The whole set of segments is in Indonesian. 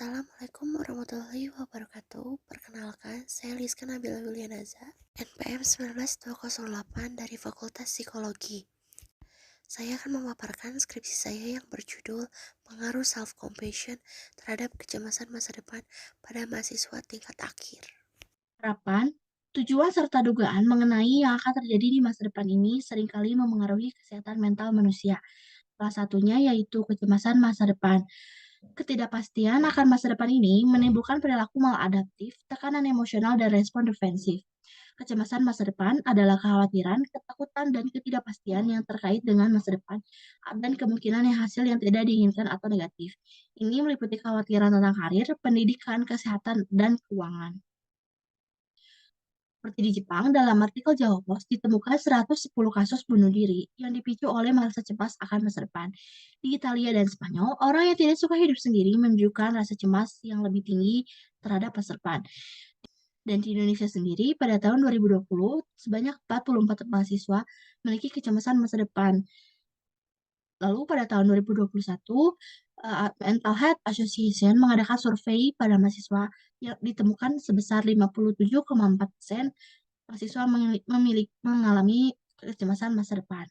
Assalamualaikum warahmatullahi wabarakatuh. Perkenalkan, saya Liska Nabila Yulianaza, NPM 19208 dari Fakultas Psikologi. Saya akan memaparkan skripsi saya yang berjudul Pengaruh Self-Compassion terhadap Kecemasan Masa Depan pada Mahasiswa Tingkat Akhir. Harapan, tujuan serta dugaan mengenai yang akan terjadi di masa depan ini seringkali memengaruhi kesehatan mental manusia. Salah satunya yaitu kecemasan masa depan. Ketidakpastian akan masa depan ini menimbulkan perilaku maladaptif, tekanan emosional, dan respon defensif. Kecemasan masa depan adalah kekhawatiran, ketakutan, dan ketidakpastian yang terkait dengan masa depan dan kemungkinan yang hasil yang tidak diinginkan atau negatif. Ini meliputi kekhawatiran tentang karir, pendidikan, kesehatan, dan keuangan. Seperti di Jepang, dalam artikel Jawa Post ditemukan 110 kasus bunuh diri yang dipicu oleh merasa cemas akan masa depan. Di Italia dan Spanyol, orang yang tidak suka hidup sendiri menunjukkan rasa cemas yang lebih tinggi terhadap masa depan. Dan di Indonesia sendiri, pada tahun 2020, sebanyak 44 mahasiswa memiliki kecemasan masa depan. Lalu pada tahun 2021, Mental Health Association mengadakan survei pada mahasiswa yang ditemukan sebesar 57,4% mahasiswa mengalami kecemasan masa depan.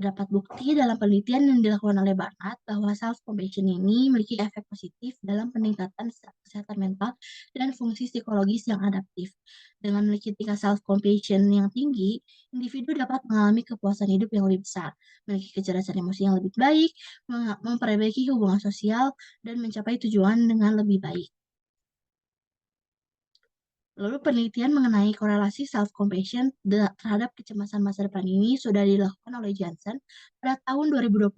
Terdapat bukti dalam penelitian yang dilakukan oleh Barnard bahwa self-compassion ini memiliki efek positif dalam peningkatan kesehatan mental dan fungsi psikologis yang adaptif. Dengan memiliki tingkat self-compassion yang tinggi, individu dapat mengalami kepuasan hidup yang lebih besar, memiliki kecerdasan emosi yang lebih baik, memperbaiki hubungan sosial, dan mencapai tujuan dengan lebih baik. Lalu penelitian mengenai korelasi self-compassion terhadap kecemasan masa depan ini sudah dilakukan oleh Janssen pada tahun 2021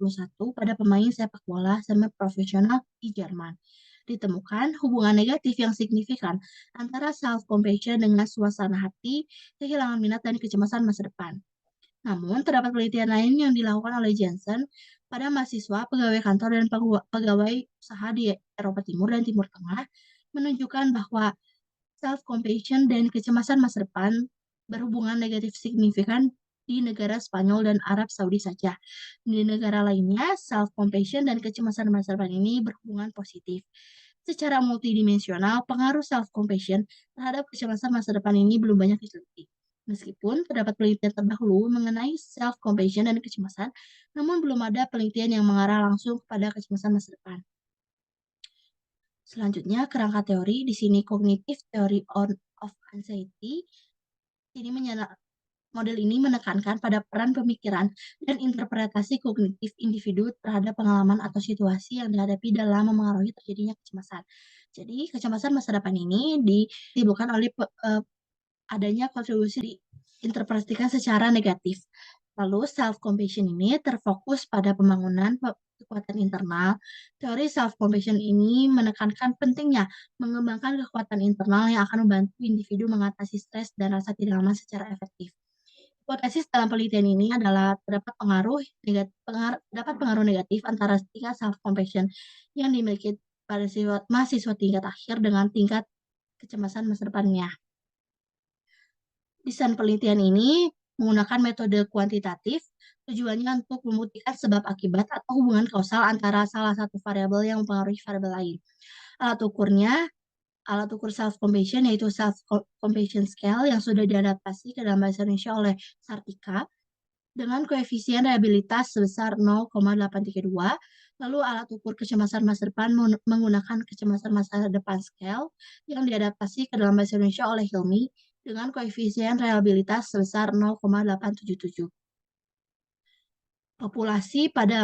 pada pemain sepak bola semi-profesional di Jerman. Ditemukan hubungan negatif yang signifikan antara self-compassion dengan suasana hati, kehilangan minat, dan kecemasan masa depan. Namun, terdapat penelitian lain yang dilakukan oleh Janssen pada mahasiswa, pegawai kantor, dan pegawai usaha di Eropa Timur dan Timur Tengah menunjukkan bahwa self-compassion dan kecemasan masa depan berhubungan negatif signifikan di negara Spanyol dan Arab Saudi saja. Di negara lainnya, self-compassion dan kecemasan masa depan ini berhubungan positif. Secara multidimensional, pengaruh self-compassion terhadap kecemasan masa depan ini belum banyak diteliti. Meskipun terdapat penelitian terdahulu mengenai self-compassion dan kecemasan, namun belum ada penelitian yang mengarah langsung kepada kecemasan masa depan. Selanjutnya, kerangka teori di sini Cognitive Theory of Anxiety. Ini model ini menekankan pada peran pemikiran dan interpretasi kognitif individu terhadap pengalaman atau situasi yang dihadapi dalam memengaruhi terjadinya kecemasan. Jadi, kecemasan masa depan ini ditimbulkan oleh adanya kontribusi diinterpretasikan secara negatif. Lalu self-compassion ini terfokus pada pembangunan kekuatan internal. Teori self-compassion ini menekankan pentingnya mengembangkan kekuatan internal yang akan membantu individu mengatasi stres dan rasa tidak aman secara efektif. Hipotesis dalam penelitian ini adalah dapat pengaruh negatif antara tingkat self-compassion yang dimiliki pada mahasiswa tingkat akhir dengan tingkat kecemasan masa depannya. Desain penelitian ini menggunakan metode kuantitatif, tujuannya untuk membuktikan sebab akibat atau hubungan kausal antara salah satu variabel yang mempengaruhi variabel lain. Alat ukurnya, alat ukur self-compassion yaitu self-compassion scale yang sudah diadaptasi ke dalam bahasa Indonesia oleh Sartika dengan koefisien reliabilitas sebesar 0,832. Lalu alat ukur kecemasan masa depan menggunakan kecemasan masa depan scale yang diadaptasi ke dalam bahasa Indonesia oleh Hilmi dengan koefisien reliabilitas sebesar 0,877. Populasi pada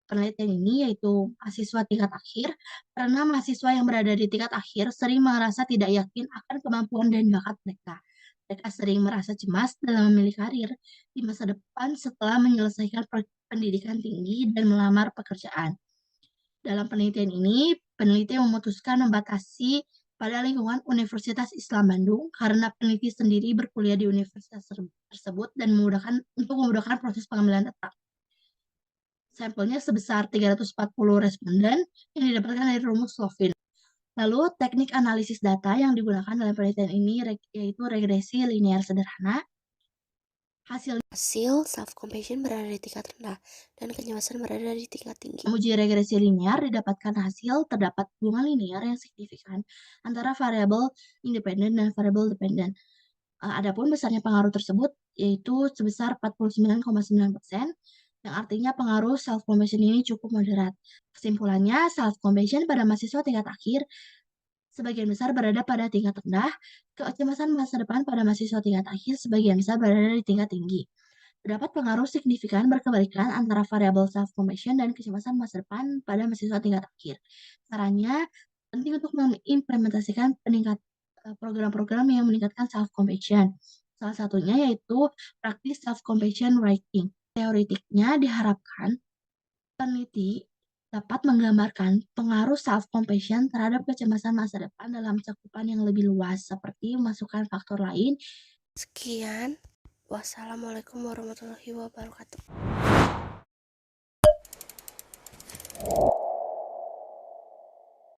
penelitian ini yaitu mahasiswa tingkat akhir, karena mahasiswa yang berada di tingkat akhir sering merasa tidak yakin akan kemampuan dan bakat mereka. Mereka sering merasa cemas dalam memilih karir di masa depan setelah menyelesaikan pendidikan tinggi dan melamar pekerjaan. Dalam penelitian ini, peneliti memutuskan membatasi pada lingkungan Universitas Islam Bandung karena peneliti sendiri berkuliah di universitas tersebut dan memudahkan proses pengambilan data. Sampelnya sebesar 340 responden yang didapatkan dari rumus Slovin. Lalu, teknik analisis data yang digunakan dalam penelitian ini yaitu regresi linear sederhana. Hasil Hasil self-compassion berada di tingkat rendah dan kecemasan berada di tingkat tinggi. uji regresi linear didapatkan hasil terdapat hubungan linear yang signifikan antara variabel independen dan variabel dependen. Adapun besarnya pengaruh tersebut yaitu sebesar 49,9%, yang artinya pengaruh self-compassion ini cukup moderat. Kesimpulannya, self-compassion pada mahasiswa tingkat akhir sebagian besar berada pada tingkat rendah, kecemasan masa depan pada mahasiswa tingkat akhir sebagian besar berada di tingkat tinggi. Terdapat pengaruh signifikan berkebalikan antara variabel self-compassion dan kecemasan masa depan pada mahasiswa tingkat akhir. Caranya, penting untuk mengimplementasikan program-program yang meningkatkan self-compassion. Salah satunya yaitu praktis self-compassion writing. Teoretiknya diharapkan peneliti dapat menggambarkan pengaruh self-compassion terhadap kecemasan masa depan dalam cakupan yang lebih luas, seperti memasukkan faktor lain. Sekian, wassalamualaikum warahmatullahi wabarakatuh.